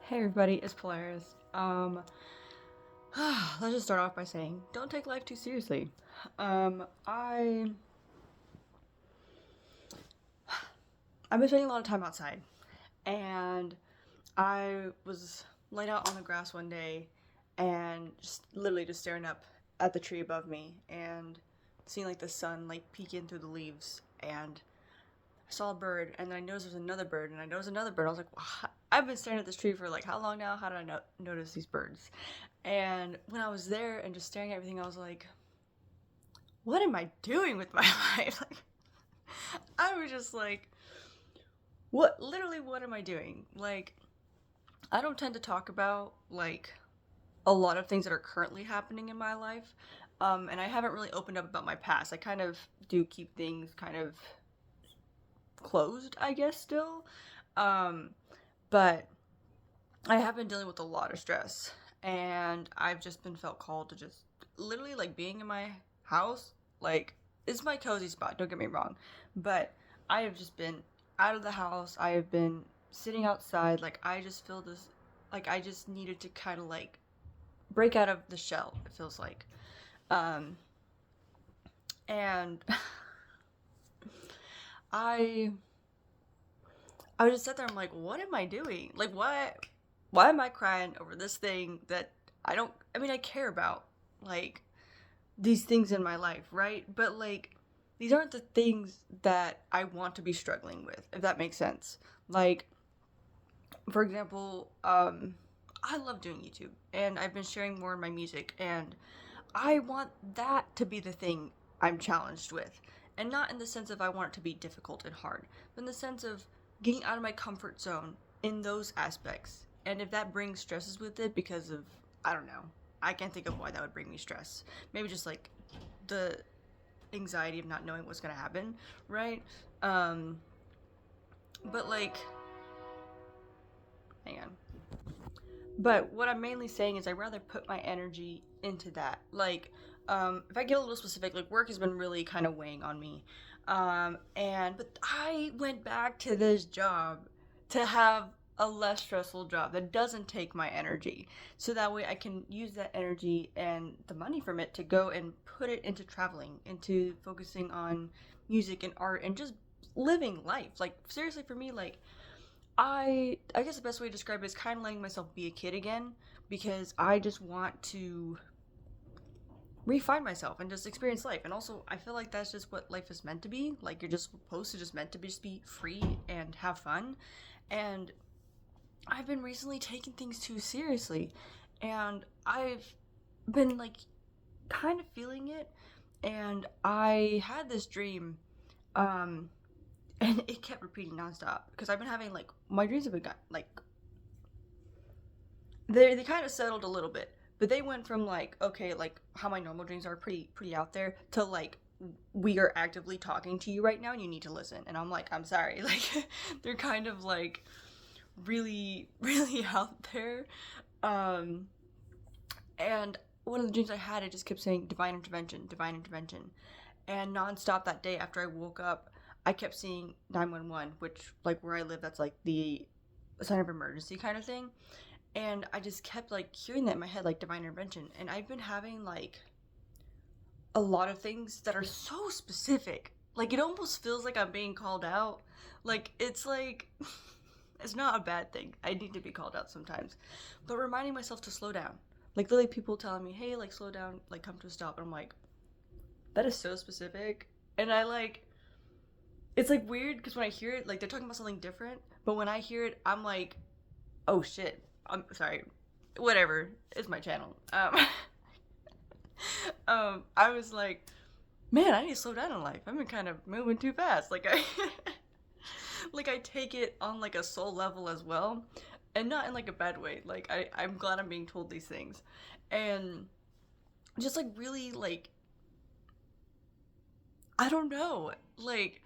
Hey everybody, it's Polaris. Let's just start off by saying, don't take life too seriously. I've been spending a lot of time outside, and I was laid out on the grass one day, and just literally just staring up at the tree above me, and seeing like the sun like peeking through the leaves, and I saw a bird, and then I noticed there was another bird, and I noticed another bird. I was like, wow, I've been staring at this tree for like how long now? How did I notice these birds? And when I was there and just staring at everything, I was like, what am I doing with my life? Like, I was just like, what? Literally, what am I doing? Like, I don't tend to talk about like a lot of things that are currently happening in my life. And I haven't really opened up about my past. I kind of do keep things kind of closed, I guess, still. Um, but I have been dealing with a lot of stress, and I've just been felt called to just literally like being in my house. Like, it's my cozy spot, don't get me wrong, but I have just been out of the house. I have been sitting outside. Like, I just feel this, like, I just needed to kind of like break out of the shell, it feels like. Um, and I I was just sat there. I'm like, what am I doing? Like, what? Why am I crying over this thing that I don't? I mean, I care about like these things in my life, right? But like, these aren't the things that I want to be struggling with. If that makes sense. Like, for example, I love doing YouTube, and I've been sharing more in my music, and I want that to be the thing I'm challenged with. And not in the sense of I want it to be difficult and hard, but in the sense of getting out of my comfort zone in those aspects. And if that brings stresses with it because of, I don't know, I can't think of why that would bring me stress. Maybe just like the anxiety of not knowing what's going to happen, right? Um, but like, hang on. But what I'm mainly saying is I'd rather put my energy into that. Like, if I get a little specific, like work has been really kind of weighing on me. But I went back to this job to have a less stressful job that doesn't take my energy. So that way I can use that energy and the money from it to go and put it into traveling, into focusing on music and art and just living life. Like, seriously, for me, like, I guess the best way to describe it is kind of letting myself be a kid again, because I just want to refine myself and just experience life. And also, I feel like that's just what life is meant to be. Like, you're just supposed to just meant to be just be free and have fun. And I've been recently taking things too seriously, and I've been like kind of feeling it. And I had this dream, um and it kept repeating nonstop because I've been having like my dreams have been like they kind of settled a little bit, but they went from like, okay, like how my normal dreams are pretty out there, to like, we are actively talking to you right now and you need to listen. And I'm like, I'm sorry. Like, they're kind of like really really out there. um and one of the dreams I had, it just kept saying divine intervention, divine intervention. And nonstop that day after I woke up, I kept seeing 911, which, like, where I live, that's like the sign of emergency kind of thing. And I just kept like hearing that in my head, like divine intervention. And I've been having like a lot of things that are so specific. Like, it almost feels like I'm being called out. Like, it's like it's not a bad thing. I need to be called out sometimes. But reminding myself to slow down. Like, literally people telling me, hey, like, slow down, like, come to a stop. And I'm like, that is so specific. And I like, it's like weird because when I hear it, like, they're talking about something different. But when I hear it, I'm like, oh shit. I'm sorry. Whatever. It's my channel. I was like, man, I need to slow down in life. I've been kind of moving too fast. Like, I like, I take it on like a soul level as well, and not in like a bad way. Like, I'm glad I'm being told these things, and just like really like, I don't know, like,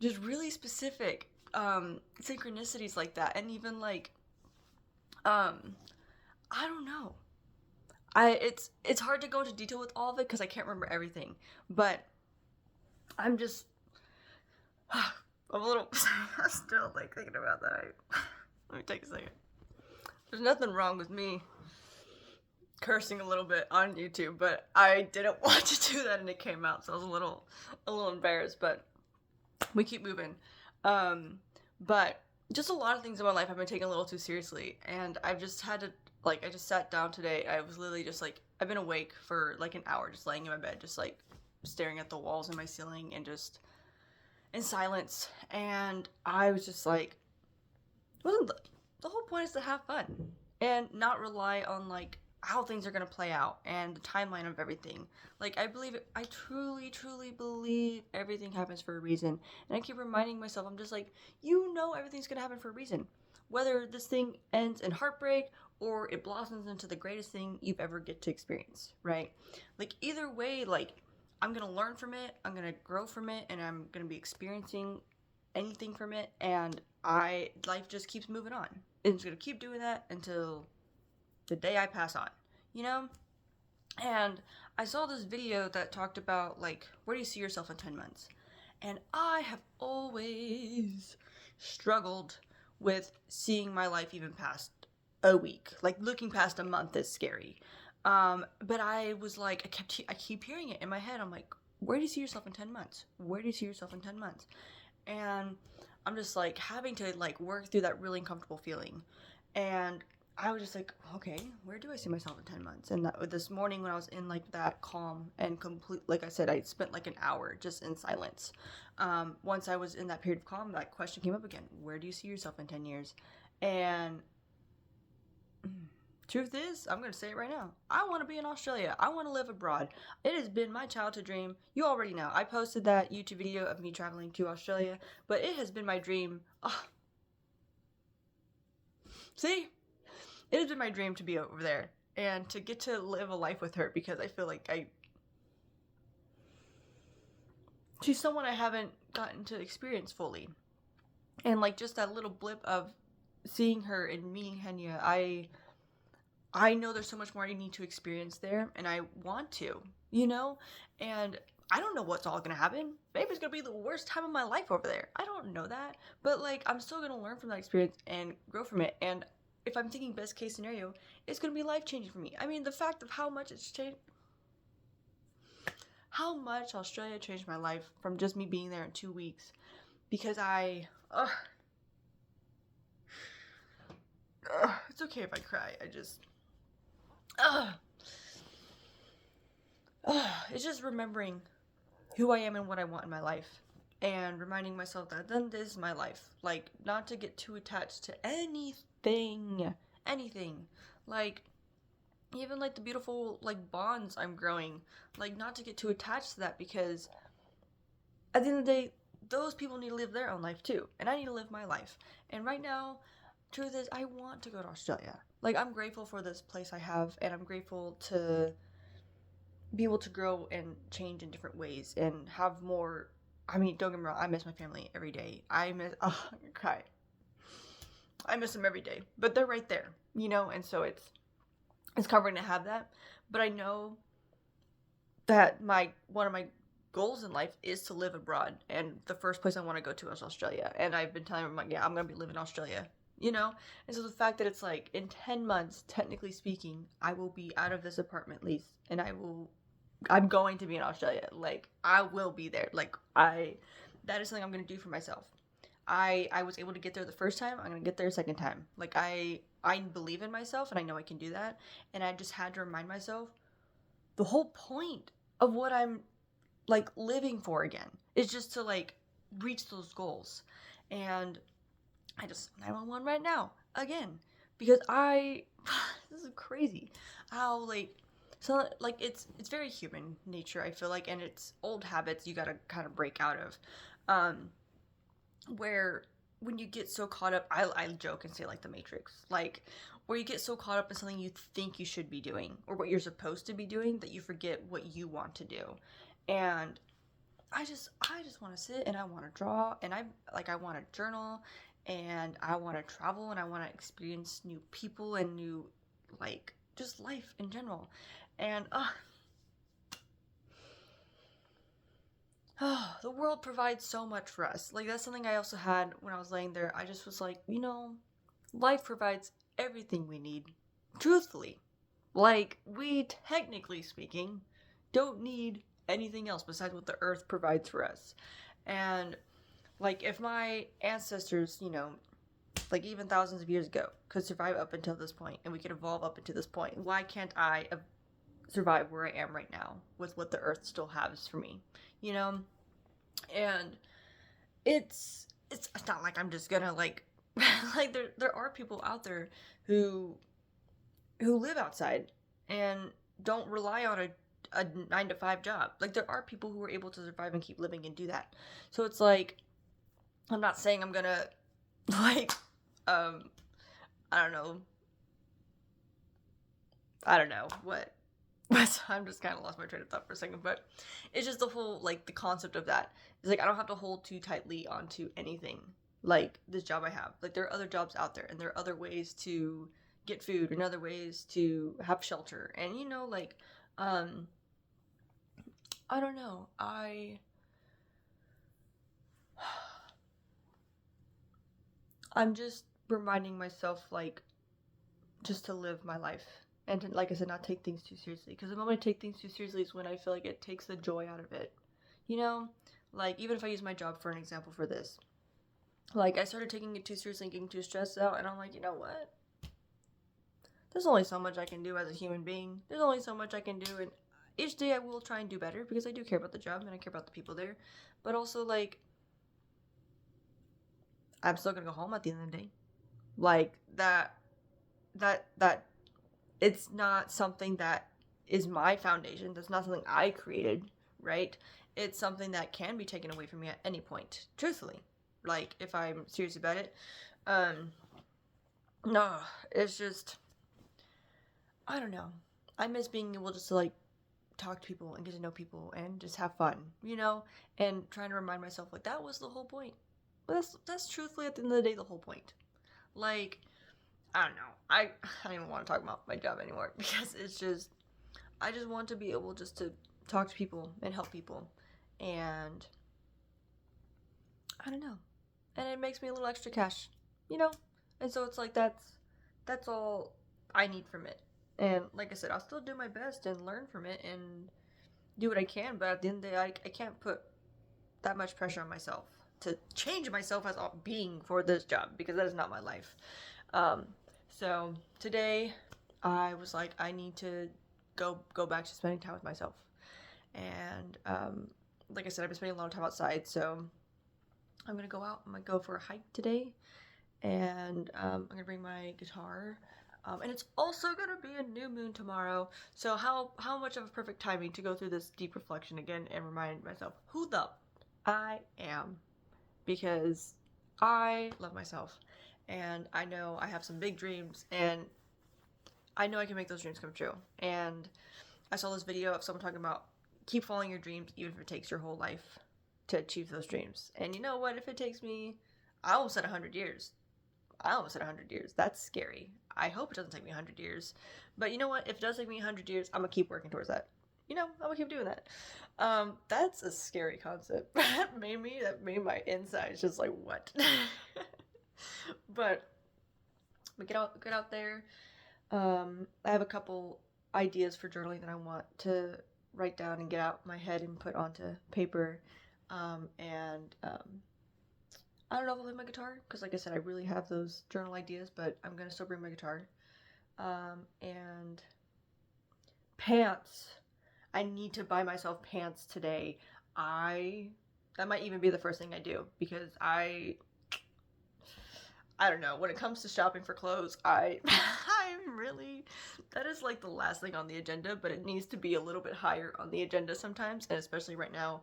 just really specific synchronicities like that. And even like, um I don't know. It's hard to go into detail with all of it because I can't remember everything. But I'm just I'm a little still like thinking about that. Let me take a second. There's nothing wrong with me cursing a little bit on YouTube, but I didn't want to do that and it came out, so I was a little embarrassed, but we keep moving. But just a lot of things in my life I've been taking a little too seriously, and I've just had to, like, I just sat down today. I was literally just like, I've been awake for like an hour, just laying in my bed, just like staring at the walls in my ceiling and just in silence. And I was just like, wasn't the whole point is to have fun and not rely on like how things are going to play out and the timeline of everything. Like, I believe it, I truly believe everything happens for a reason. And I keep reminding myself, I'm just like, you know, everything's going to happen for a reason. Whether this thing ends in heartbreak or it blossoms into the greatest thing you've ever get to experience, right? Like, either way, like, I'm going to learn from it, I'm going to grow from it, and I'm going to be experiencing anything from it, and life just keeps moving on. It's going to keep doing that until the day I pass on, you know? And I saw this video that talked about, like, where do you see yourself in 10 months? And I have always struggled with seeing my life even past a week. Like, looking past a month is scary. But I was like, I keep hearing it in my head. I'm like, where do you see yourself in 10 months? Where do you see yourself in 10 months? And I'm just like having to like work through that really uncomfortable feeling. And I was just like, okay, where do I see myself in 10 months? And that this morning when I was in like that calm and complete, like I said, I spent like an hour just in silence. Once I was in that period of calm, that question came up again. Where do you see yourself in 10 years? And truth is, I'm going to say it right now. I want to be in Australia. I want to live abroad. It has been my childhood dream. You already know. I posted that YouTube video of me traveling to Australia, but it has been my dream. Oh. See? It has been my dream to be over there and to get to live a life with her, because I feel like she's someone I haven't gotten to experience fully. And like just that little blip of seeing her and meeting Henya, I know there's so much more I need to experience there, and I want to, you know? And I don't know what's all gonna happen. Maybe it's gonna be the worst time of my life over there. I don't know that. But, like, I'm still gonna learn from that experience and grow from it. And if I'm thinking best case scenario, it's gonna be life changing for me. I mean, the fact of how much it's changed. How much Australia changed my life from just me being there in 2 weeks. Because it's okay if I cry. It's just remembering who I am and what I want in my life, and reminding myself that then this is my life. Like, not to get too attached to anything, like even like the beautiful like bonds I'm growing, like not to get too attached to that, because at the end of the day, those people need to live their own life too, and I need to live my life. And right now, truth is, I want to go to Australia. Like, I'm grateful for this place I have, and I'm grateful to be able to grow and change in different ways and have more. I mean, don't get me wrong, I miss my family every day. I'm gonna cry. I miss them every day, but they're right there, you know. And so it's comforting to have that. But I know that one of my goals in life is to live abroad, and the first place I want to go to is Australia. And I've been telling them, like, yeah, I'm gonna be living in Australia, you know. And so the fact that it's like in 10 months, technically speaking, I will be out of this apartment lease, and I'm going to be in Australia. Like, I will be there. Like, that is something I'm going to do for myself. I was able to get there the first time. I'm going to get there a second time. Like, I believe in myself, and I know I can do that. And I just had to remind myself the whole point of what I'm, like, living for again is just to, like, reach those goals. And I just 911 right now again, because this is crazy how, like, so, like, it's very human nature, I feel like, and it's old habits you gotta kind of break out of, where when you get so caught up, I joke and say, like, the Matrix, like, where you get so caught up in something you think you should be doing, or what you're supposed to be doing, that you forget what you want to do. And I just want to sit, and I want to draw, and I want to journal, and I want to travel, and I want to experience new people and new, like, just life in general. And the world provides so much for us. Like, that's something I also had when I was laying there. I just was like, you know, life provides everything we need. Truthfully. Like, we, technically speaking, don't need anything else besides what the earth provides for us. And, like, if my ancestors, like even thousands of years ago, could survive up until this point, and we could evolve up until this point, why can't I survive where I am right now with what the earth still has for me? And it's not like I'm just gonna like like there are people out there who live outside and don't rely on a 9 to 5 job. Like, there are people who are able to survive and keep living and do that. So it's like, I'm not saying I'm gonna like I don't know what I'm just kind of lost my train of thought for a second. But it's just the whole, like, the concept of that is like, I don't have to hold too tightly onto anything like this job I have. Like, there are other jobs out there, and there are other ways to get food and other ways to have shelter. And like, I don't know, I'm just reminding myself, like, just to live my life and to, like I said, not take things too seriously. Because the moment I take things too seriously is when I feel like it takes the joy out of it. Like, even if I use my job for an example for this, like, I started taking it too seriously and getting too stressed out, and I'm like, you know what? There's only so much I can do as a human being. There's only so much I can do, and each day I will try and do better because I do care about the job and I care about the people there. But also, like, I'm still gonna go home at the end of the day. Like, that it's not something that is my foundation. That's not something I created, right? It's something that can be taken away from me at any point, truthfully. Like, if I'm serious about it. No, it's just, I don't know. I miss being able just to, like, talk to people and get to know people and just have fun, and trying to remind myself, like, that was the whole point. But that's truthfully, at the end of the day, the whole point. Like, I don't know. I don't even want to talk about my job anymore because it's just, I just want to be able just to talk to people and help people. And I don't know. And it makes me a little extra cash, And so it's like, that's all I need from it. And like I said, I'll still do my best and learn from it and do what I can. But at the end of the day, I can't put that much pressure on myself to change myself as a being for this job, because that is not my life. So today I was like, I need to go back to spending time with myself. And like I said, I've been spending a lot of time outside, so I'm gonna go out. I'm gonna go for a hike today, and I'm gonna bring my guitar. And it's also gonna be a new moon tomorrow. So how much of a perfect timing to go through this deep reflection again and remind myself who the I am, because I love myself, and I know I have some big dreams, and I know I can make those dreams come true. And I saw this video of someone talking about keep following your dreams even if it takes your whole life to achieve those dreams. And you know what? If it takes me, I almost said 100 years. That's scary. I hope it doesn't take me 100 years. But you know what? If it does take me 100 years, I'm going to keep working towards that. I'm going to keep doing that. That's a scary concept. That made my insides just like, what? But we get out there. I have a couple ideas for journaling that I want to write down and get out my head and put onto paper. I don't know if I'll play my guitar, because like I said, I really have those journal ideas, but I'm going to still bring my guitar. And pants. I need to buy myself pants today. That might even be the first thing I do, because I don't know, when it comes to shopping for clothes, I'm really, that is like the last thing on the agenda, but it needs to be a little bit higher on the agenda sometimes, and especially right now.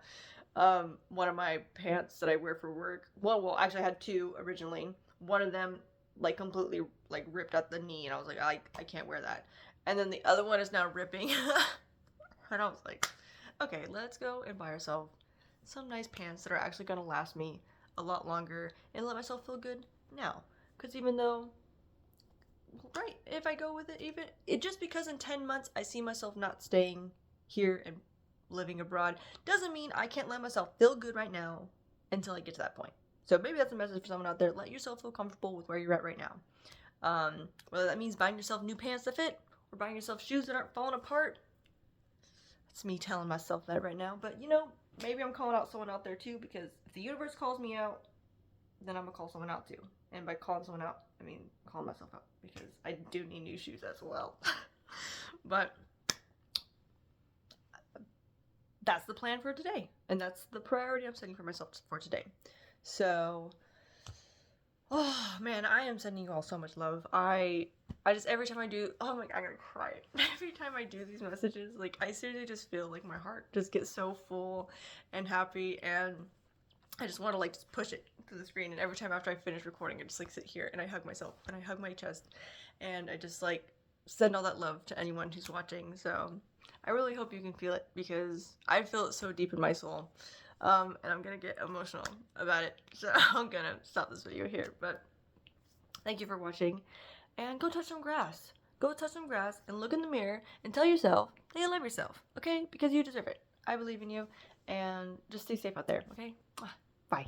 One of my pants that I wear for work, well, actually I had two originally. One of them, like, completely, like, ripped at the knee, and I was like, I can't wear that. And then the other one is now ripping. And I was like, okay, let's go and buy ourselves some nice pants that are actually going to last me a lot longer and let myself feel good now. Because even though, right, if I go with it, just because in 10 months I see myself not staying here and living abroad, doesn't mean I can't let myself feel good right now until I get to that point. So maybe that's a message for someone out there. Let yourself feel comfortable with where you're at right now. Whether that means buying yourself new pants that fit or buying yourself shoes that aren't falling apart. It's me telling myself that right now, but you know, maybe I'm calling out someone out there too, because if the universe calls me out, then I'm gonna call someone out too. And by calling someone out, I mean calling myself out, because I do need new shoes as well. But that's the plan for today, and that's the priority I'm setting for myself for today. So, oh man, I am sending you all so much love. I just, every time I do, oh my god, I'm gonna cry. Every time I do these messages, like, I seriously just feel like my heart just gets so full and happy, and I just want to like just push it to the screen. And every time after I finish recording, I just like sit here and I hug myself and I hug my chest, and I just like send all that love to anyone who's watching. So I really hope you can feel it, because I feel it so deep in my soul. And I'm gonna get emotional about it, so I'm gonna stop this video here. But thank you for watching, and go touch some grass. Go touch some grass and look in the mirror and tell yourself that you love yourself, okay? Because you deserve it. I believe in you, and just stay safe out there, okay? Bye.